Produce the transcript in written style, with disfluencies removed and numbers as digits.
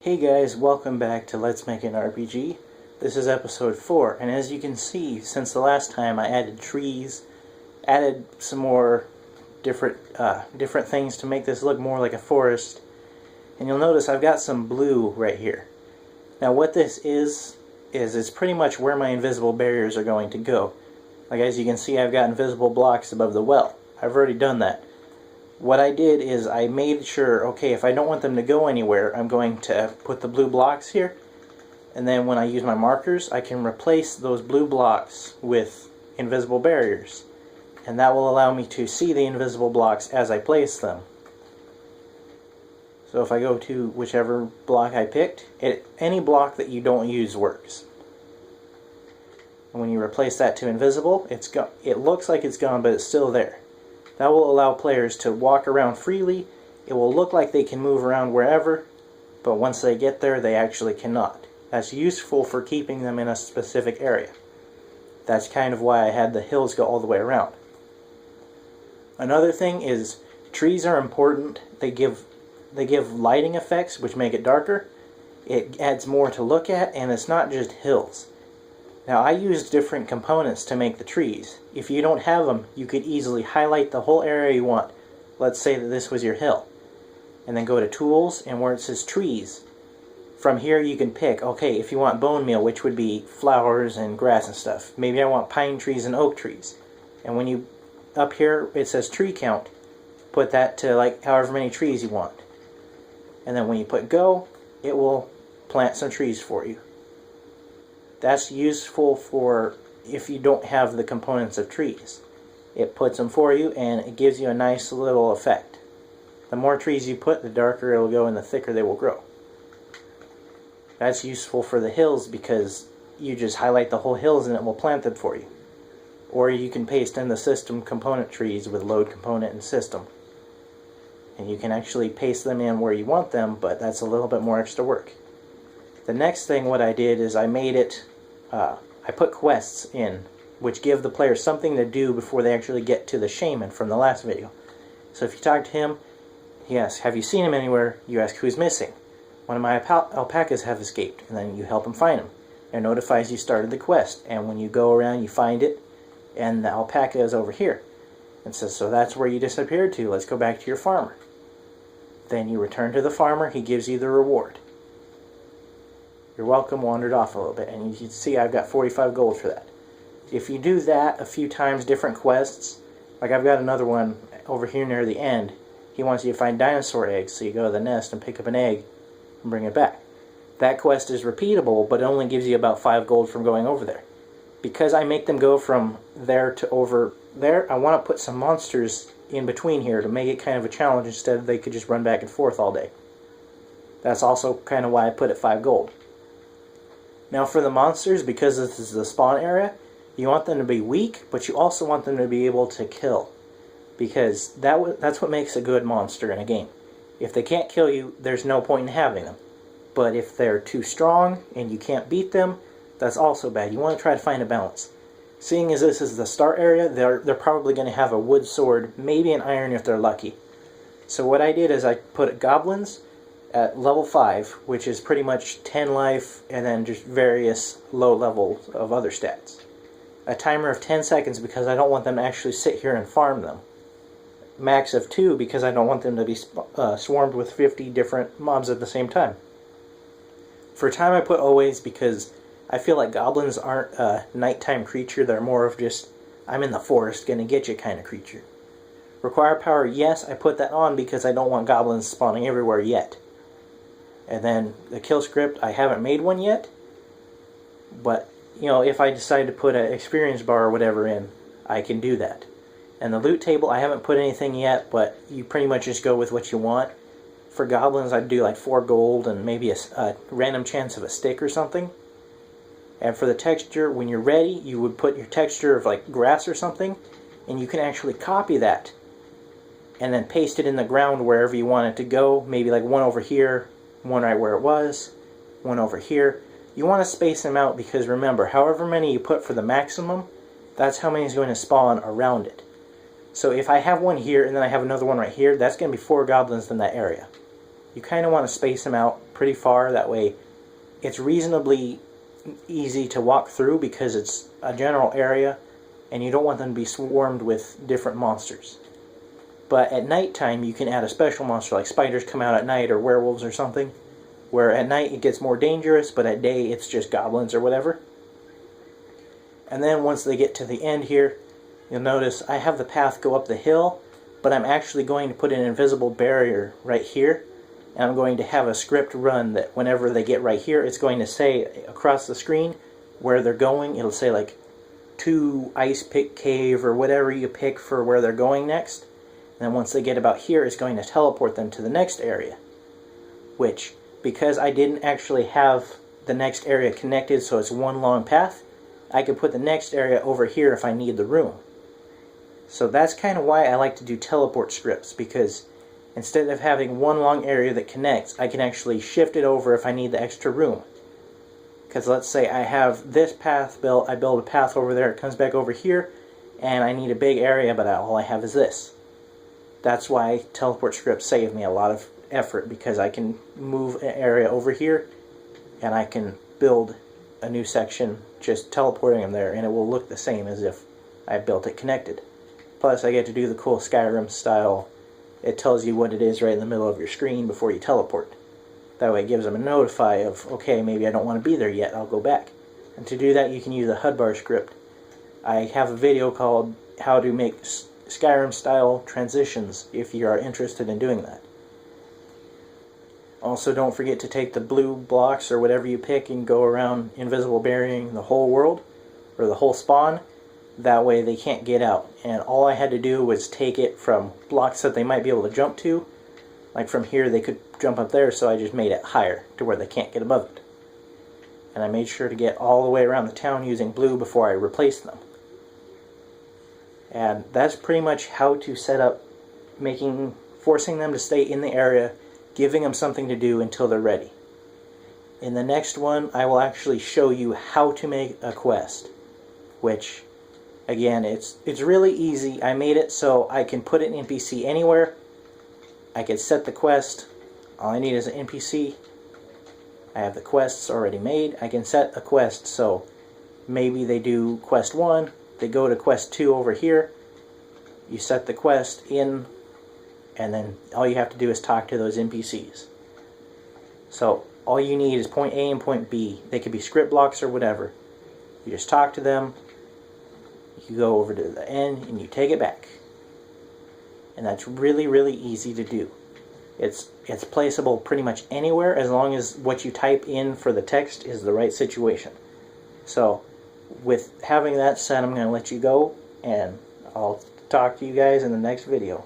Hey guys, welcome back to Let's Make an RPG. This is episode 4, and as you can see, since the last time I added trees, added some more different things to make this look more like a forest, and you'll notice I've got some blue right here. Now what this is it's pretty much where my invisible barriers are going to go. Like as you can see, I've got invisible blocks above the well. I've already done that. What I did is I made sure, okay, if I don't want them to go anywhere, I'm going to put the blue blocks here, and then when I use my markers, I can replace those blue blocks with invisible barriers, and that will allow me to see the invisible blocks as I place them. So if I go to whichever block I picked, any block that you don't use works. And when you replace that to invisible, it looks like it's gone, but it's still there. That will allow players to walk around freely. It will look like they can move around wherever, but once they get there, they actually cannot. That's useful for keeping them in a specific area. That's kind of why I had the hills go all the way around. Another thing is trees are important. They give lighting effects, which make it darker. It adds more to look at, and it's not just hills. Now I used different components to make the trees. If you don't have them, you could easily highlight the whole area you want. Let's say that this was your hill. And then go to Tools, and where it says Trees, from here you can pick, okay, if you want bone meal, which would be flowers and grass and stuff. Maybe I want pine trees and oak trees. And when you, up here it says tree count, put that to like however many trees you want. And then when you put go, it will plant some trees for you. That's useful for if you don't have the components of trees. It puts them for you, and it gives you a nice little effect. The more trees you put, the darker it will go and the thicker they will grow. That's useful for the hills because you just highlight the whole hills and it will plant them for you. Or you can paste in the system component trees with load component and system. And you can actually paste them in where you want them, but that's a little bit more extra work. The next thing what I did is I made it, I put quests in, which give the player something to do before they actually get to the shaman from the last video. So if you talk to him, he asks, have you seen him anywhere? You ask who's missing. One of my alpacas have escaped, and then you help him find him. It notifies you started the quest, and when you go around you find it, and the alpaca is over here. It says, so that's where you disappeared to, let's go back to your farmer. Then you return to the farmer, he gives you the reward. You're welcome wandered off a little bit, and you can see I've got 45 gold for that. If you do that a few times, different quests, like I've got another one over here near the end, he wants you to find dinosaur eggs, so you go to the nest and pick up an egg and bring it back. That quest is repeatable, but it only gives you about 5 gold from going over there. Because I make them go from there to over there, I want to put some monsters in between here to make it kind of a challenge instead of they could just run back and forth all day. That's also kind of why I put it 5 gold. Now for the monsters, because this is the spawn area, you want them to be weak, but you also want them to be able to kill. Because that's what makes a good monster in a game. If they can't kill you, there's no point in having them. But if they're too strong and you can't beat them, that's also bad. You want to try to find a balance. Seeing as this is the start area, they're probably going to have a wood sword, maybe an iron if they're lucky. So what I did is I put goblins at level 5, which is pretty much 10 life, and then just various low levels of other stats. A timer of 10 seconds because I don't want them to actually sit here and farm them. Max of 2 because I don't want them to be swarmed with 50 different mobs at the same time. For time I put always because I feel like goblins aren't a nighttime creature, they're more of just, I'm in the forest, gonna get you kind of creature. Require power, yes, I put that on because I don't want goblins spawning everywhere yet. And then the kill script, I haven't made one yet, but you know, if I decide to put an experience bar or whatever in, I can do that. And the loot table, I haven't put anything yet, but you pretty much just go with what you want. For goblins, I'd do like 4 gold and maybe a random chance of a stick or something. And for the texture, when you're ready, you would put your texture of like grass or something, and you can actually copy that and then paste it in the ground wherever you want it to go. Maybe like one over here, one right where it was, one over here. You want to space them out because remember, however many you put for the maximum, that's how many is going to spawn around it. So if I have one here and then I have another one right here, that's going to be 4 goblins in that area. you kind of want to space them out pretty far. That way it's reasonably easy to walk through because it's a general area and you don't want them to be swarmed with different monsters. But at nighttime you can add a special monster, like spiders come out at night or werewolves or something, where at night it gets more dangerous, but at day it's just goblins or whatever. And then once they get to the end here, you'll notice I have the path go up the hill, but I'm actually going to put an invisible barrier right here, and I'm going to have a script run that whenever they get right here, it's going to say across the screen where they're going. It'll say like to Ice Pick Cave or whatever you pick for where they're going next. And then once they get about here, it's going to teleport them to the next area, which, because I didn't actually have the next area connected so it's one long path, I could put the next area over here if I need the room. So that's kind of why I like to do teleport scripts, because instead of having one long area that connects, I can actually shift it over if I need the extra room. Because let's say I have this path built, I build a path over there, it comes back over here, and I need a big area, but all I have is this. That's why teleport scripts save me a lot of effort, because I can move an area over here, and I can build a new section just teleporting them there, and it will look the same as if I built it connected. Plus I get to do the cool Skyrim style, it tells you what it is right in the middle of your screen before you teleport. That way it gives them a notify of, okay, maybe I don't want to be there yet, I'll go back. And to do that you can use a HUD script. I have a video called how to make Skyrim style transitions if you are interested in doing that. Also, don't forget to take the blue blocks or whatever you pick and go around invisible burying the whole world, or the whole spawn. That way they can't get out. And all I had to do was take it from blocks that they might be able to jump to. Like from here they could jump up there, so I just made it higher to where they can't get above it. And I made sure to get all the way around the town using blue before I replaced them. And that's pretty much how to set up forcing them to stay in the area, giving them something to do until they're ready. In the next one, I will actually show you how to make a quest, which, again, it's really easy. I made it so I can put an NPC anywhere. I can set the quest. All I need is an NPC. I have the quests already made. I can set a quest, so maybe they do quest 1, they go to quest 2 over here. You set the quest in, and then all you have to do is talk to those NPCs. So all you need is point A and point B. They could be script blocks or whatever. You just talk to them, you go over to the end, and you take it back. And that's really, really easy to do. It's placeable pretty much anywhere as long as what you type in for the text is the right situation. So with having that said, I'm going to let you go, and I'll talk to you guys in the next video.